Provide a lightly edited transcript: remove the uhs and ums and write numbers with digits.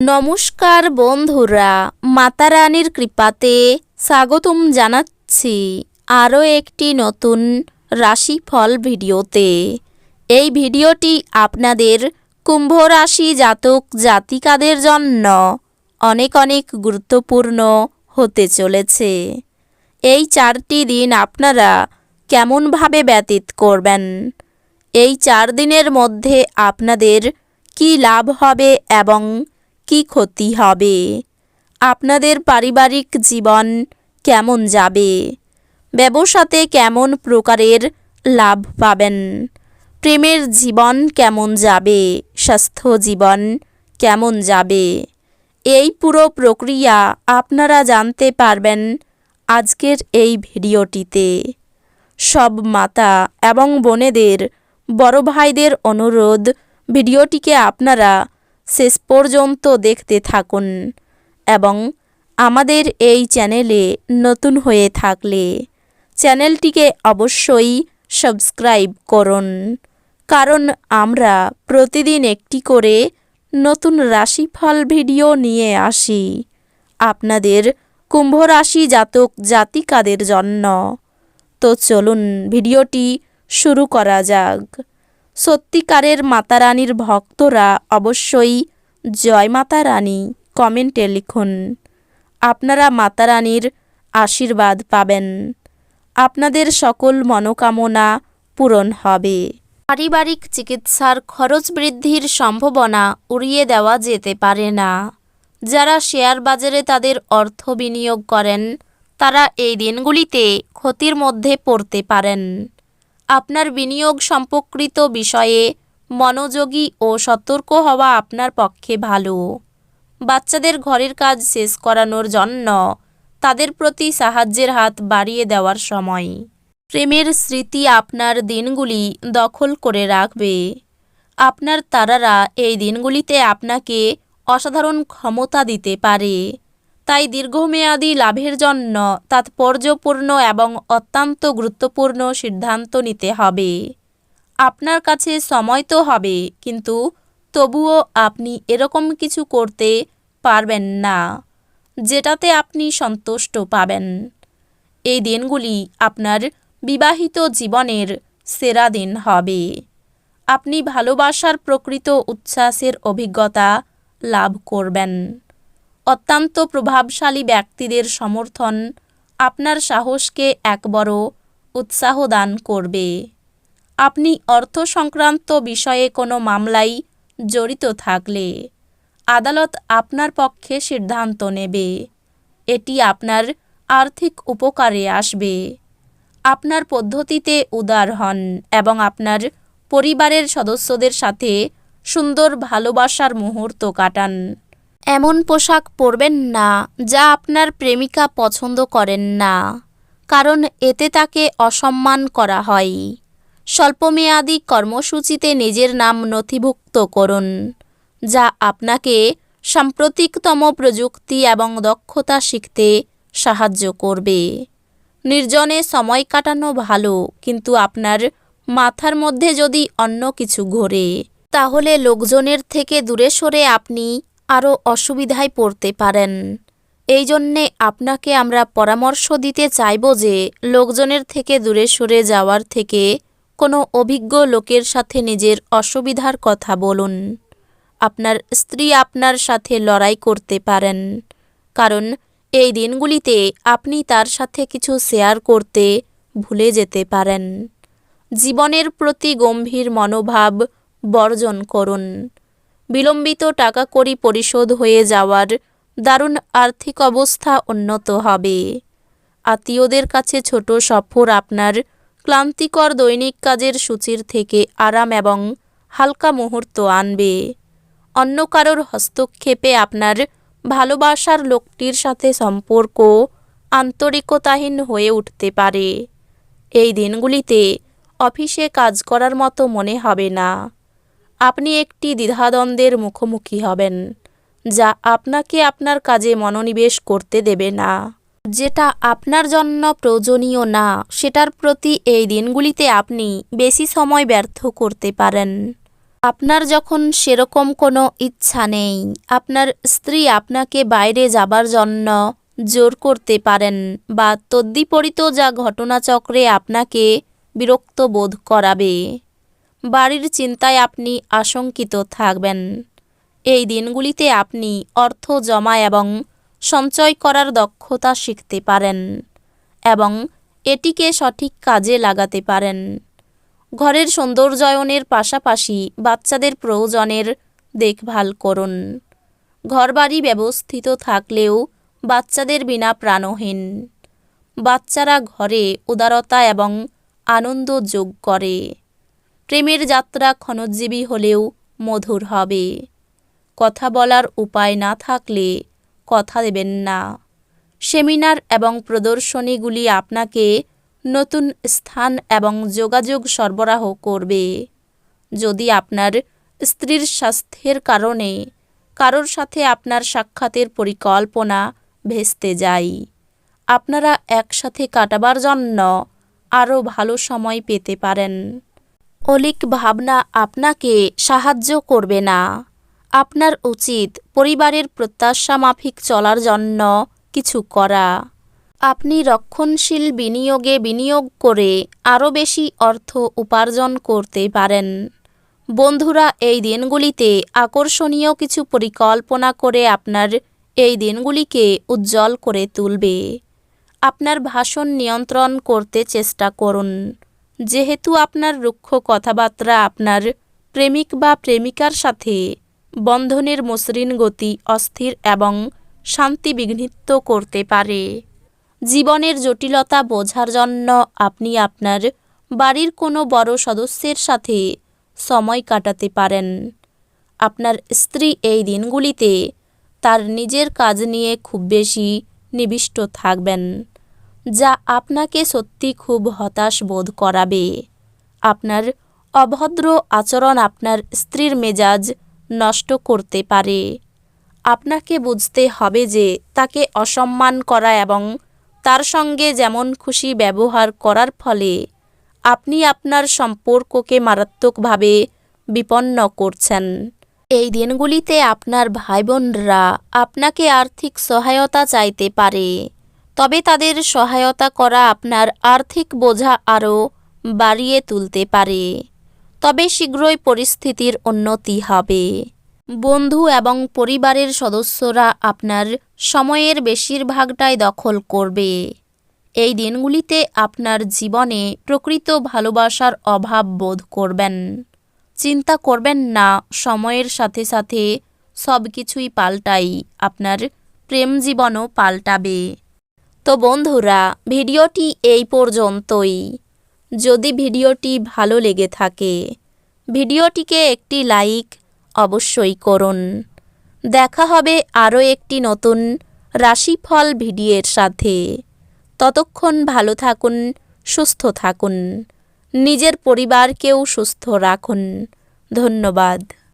নমস্কার বন্ধুরা, মাতা রানীর কৃপাতে স্বাগতম জানাচ্ছি আরও একটি নতুন রাশিফল ভিডিওতে। এই ভিডিওটি আপনাদের কুম্ভ রাশি জাতক জাতিকাদের জন্য অনেক অনেক গুরুত্বপূর্ণ হতে চলেছে। এই 4টি দিন আপনারা কেমনভাবে ব্যতীত করবেন, এই 4 দিনের মধ্যে আপনাদের কি লাভ হবে এবং কি ক্ষতি হবে, আপনাদের পারিবারিক জীবন কেমন যাবে, ব্যবসাতে কেমন প্রকারের লাভ পাবেন, প্রেমের জীবন কেমন যাবে, স্বাস্থ্য জীবন কেমন যাবে, এই পুরো প্রক্রিয়া আপনারা জানতে পারবেন আজকের এই ভিডিওটিতে। সব মাতা এবং বোনেদের, বড় ভাইদের অনুরোধ, ভিডিওটিকে আপনারা শেষ পর্যন্ত দেখতে থাকুন এবং আমাদের এই চ্যানেলে নতুন হয়ে থাকলে চ্যানেলটিকে অবশ্যই সাবস্ক্রাইব করুন, কারণ আমরা প্রতিদিন একটি করে নতুন রাশিফল ভিডিও নিয়ে আসি আপনাদের কুম্ভ রাশি জাতক জাতিকাদের জন্য। তো চলুন ভিডিওটি শুরু করা যাক। সত্যিকারের মাতা রানীর ভক্তরা অবশ্যই জয় মাতা রানী কমেন্টে লিখুন। আপনারা মাতা রানীর আশীর্বাদ পাবেন, আপনাদের সকল মনোকামনা পূরণ হবে। পারিবারিক চিকিৎসার খরচ বৃদ্ধির সম্ভাবনা উড়িয়ে দেওয়া যেতে পারে না। যারা শেয়ার বাজারে তাদের অর্থ বিনিয়োগ করেন তারা এই দিনগুলিতে ক্ষতির মধ্যে পড়তে পারেন। আপনার বিনিয়োগ সম্পর্কিত বিষয়ে মনোযোগী ও সতর্ক হওয়া আপনার পক্ষে ভালো। বাচ্চাদের ঘরের কাজ শেষ করানোর জন্য তাদের প্রতি সাহায্যের হাত বাড়িয়ে দেওয়ার সময়। প্রেমের স্মৃতি আপনার দিনগুলি দখল করে রাখবে। আপনার তারারা এই দিনগুলিতে আপনাকে অসাধারণ ক্ষমতা দিতে পারে, তাই দীর্ঘমেয়াদী লাভের জন্য তাৎপর্যপূর্ণ এবং অত্যন্ত গুরুত্বপূর্ণ সিদ্ধান্ত নিতে হবে। আপনার কাছে সময় তো হবে, কিন্তু তবুও আপনি এরকম কিছু করতে পারবেন না যেটাতে আপনি সন্তুষ্ট পাবেন। এই দিনগুলি আপনার বিবাহিত জীবনের সেরা দিন হবে। আপনি ভালোবাসার প্রকৃত উচ্ছ্বাসের অভিজ্ঞতা লাভ করবেন। অত্যন্ত প্রভাবশালী ব্যক্তিদের সমর্থন আপনার সাহসকে এক বড় উৎসাহ দান করবে। আপনি অর্থ সংক্রান্ত বিষয়ে কোনো মামলায় জড়িত থাকলে আদালত আপনার পক্ষে সিদ্ধান্ত নেবে। এটি আপনার আর্থিক উপকারে আসবে। আপনার পদ্ধতিতে উদার হন এবং আপনার পরিবারের সদস্যদের সাথে সুন্দর ভালোবাসার মুহূর্ত কাটান। এমন পোশাক পরবেন না যা আপনার প্রেমিকা পছন্দ করেন না, কারণ এতে তাকে অসম্মান করা হয়। স্বল্পমেয়াদী কর্মসূচিতে নিজের নাম নথিভুক্ত করুন, যা আপনাকে সাম্প্রতিকতম প্রযুক্তি এবং দক্ষতা শিখতে সাহায্য করবে। নির্জনে সময় কাটানো ভালো, কিন্তু আপনার মাথার মধ্যে যদি অন্য কিছু ঘোরে তাহলে লোকজনের থেকে দূরে সরে আপনি আরও অসুবিধায় পড়তে পারেন। এই জন্যে আপনাকে আমরা পরামর্শ দিতে চাইব যে লোকজনের থেকে দূরে সরে যাওয়ার থেকে কোনো অভিজ্ঞ লোকের সাথে নিজের অসুবিধার কথা বলুন। আপনার স্ত্রী আপনার সাথে লড়াই করতে পারেন, কারণ এই দিনগুলিতে আপনি তার সাথে কিছু শেয়ার করতে ভুলে যেতে পারেন। জীবনের প্রতি গম্ভীর মনোভাব বর্জন করুন। বিলম্বিত টাকা কড়ি পরিশোধ হয়ে যাওয়ার দারুণ আর্থিক অবস্থা উন্নত হবে। আত্মীয়দের কাছে ছোট সফর আপনার ক্লান্তিকর দৈনিক কাজের সূচির থেকে আরাম এবং হালকা মুহূর্ত আনবে। অন্য কারোর হস্তক্ষেপে আপনার ভালোবাসার লোকটির সাথে সম্পর্ক আন্তরিকতাহীন হয়ে উঠতে পারে। এই দিনগুলিতে অফিসে কাজ করার মতো মনে হবে না। আপনি একটি দ্বিধাদ্বন্দ্বের মুখোমুখি হবেন, যা আপনাকে আপনার কাজে মনোনিবেশ করতে দেবে না। যেটা আপনার জন্য প্রয়োজনীয় না সেটার প্রতি এই দিনগুলিতে আপনি বেশি সময় ব্যর্থ করতে পারেন। আপনার যখন সেরকম কোনো ইচ্ছা নেই, আপনার স্ত্রী আপনাকে বাইরে যাবার জন্য জোর করতে পারেন বা তদ্বিপরীত যা ঘটনাচক্রে আপনাকে বিরক্ত বোধ করাবে। বাড়ির চিন্তায় আপনি আশঙ্কিত থাকবেন। এই দিনগুলিতে আপনি অর্থ জমা এবং সঞ্চয় করার দক্ষতা শিখতে পারেন এবং এটিকে সঠিক কাজে লাগাতে পারেন। ঘরের সৌন্দর্যায়নের পাশাপাশি বাচ্চাদের প্রয়োজনের দেখভাল করুন। ঘরবাড়ি ব্যবস্থিত থাকলেও বাচ্চাদের বিনা প্রাণহীন। বাচ্চারা ঘরে উদারতা এবং আনন্দ যোগ করে। প্রেমের যাত্রা ক্ষণজীবী হলেও মধুর হবে। কথা বলার উপায় না থাকলে কথা দেবেন না। সেমিনার এবং প্রদর্শনীগুলি আপনাকে নতুন স্থান এবং যোগাযোগ সরবরাহ করবে। যদি আপনার স্ত্রীর স্বাস্থ্যের কারণে কারোর সাথে আপনার সাক্ষাতের পরিকল্পনা ভেস্তে যায়, আপনারা একসাথে কাটাবার জন্য আরও ভালো সময় পেতে পারেন। অলিক ভাবনা আপনাকে সাহায্য করবে না। আপনার উচিত পরিবারের প্রত্যাশা মাফিক চলার জন্য কিছু করা। আপনি রক্ষণশীল বিনিয়োগে বিনিয়োগ করে আরও বেশি অর্থ উপার্জন করতে পারেন। বন্ধুরা এই দিনগুলিতে আকর্ষণীয় কিছু পরিকল্পনা করে আপনার এই দিনগুলিকে উজ্জ্বল করে তুলবে। আপনার ভাষণ নিয়ন্ত্রণ করতে চেষ্টা করুন, যেহেতু আপনার রুক্ষ কথাবার্তা আপনার প্রেমিক বা প্রেমিকার সাথে বন্ধনের মসৃণ গতি অস্থির এবং শান্তি বিঘ্নিত করতে পারে। জীবনের জটিলতা বোঝার জন্য আপনি আপনার বাড়ির কোনো বড় সদস্যের সাথে সময় কাটাতে পারেন। আপনার স্ত্রী এই দিনগুলিতে তার নিজের কাজ নিয়ে খুব বেশি নিবিষ্ট থাকবেন, যা আপনাকে সত্যি খুব হতাশ বোধ করাবে। আপনার অভদ্র আচরণ আপনার স্ত্রীর মেজাজ নষ্ট করতে পারে। আপনাকে বুঝতে হবে যে তাকে অসম্মান করা এবং তার সঙ্গে যেমন খুশি ব্যবহার করার ফলে আপনি আপনার সম্পর্ককে মারাত্মকভাবে বিপন্ন করছেন। এই দিনগুলিতে আপনার ভাই বোনরা আপনাকে আর্থিক সহায়তা চাইতে পারে, তবে তাদের সহায়তা করা আপনার আর্থিক বোঝা আরও বাড়িয়ে তুলতে পারে। তবে শীঘ্রই পরিস্থিতির উন্নতি হবে। বন্ধু এবং পরিবারের সদস্যরা আপনার সময়ের বেশিরভাগটাই দখল করবে। এই দিনগুলিতে আপনার জীবনে প্রকৃত ভালোবাসার অভাব বোধ করবেন। চিন্তা করবেন না, সময়ের সাথে সাথে সব কিছুই পাল্টায়, আপনার প্রেম জীবনও পাল্টাবে। তো বন্ধুরা, ভিডিওটি এই পর্যন্তই। যদি ভিডিওটি ভালো লেগে থাকে ভিডিওটিকে একটি লাইক অবশ্যই করুন। দেখা হবে আরও একটি নতুন রাশিফল ভিডিওর সাথে। ততক্ষণ ভালো থাকুন, সুস্থ থাকুন, নিজের পরিবারকেও সুস্থ রাখুন। ধন্যবাদ।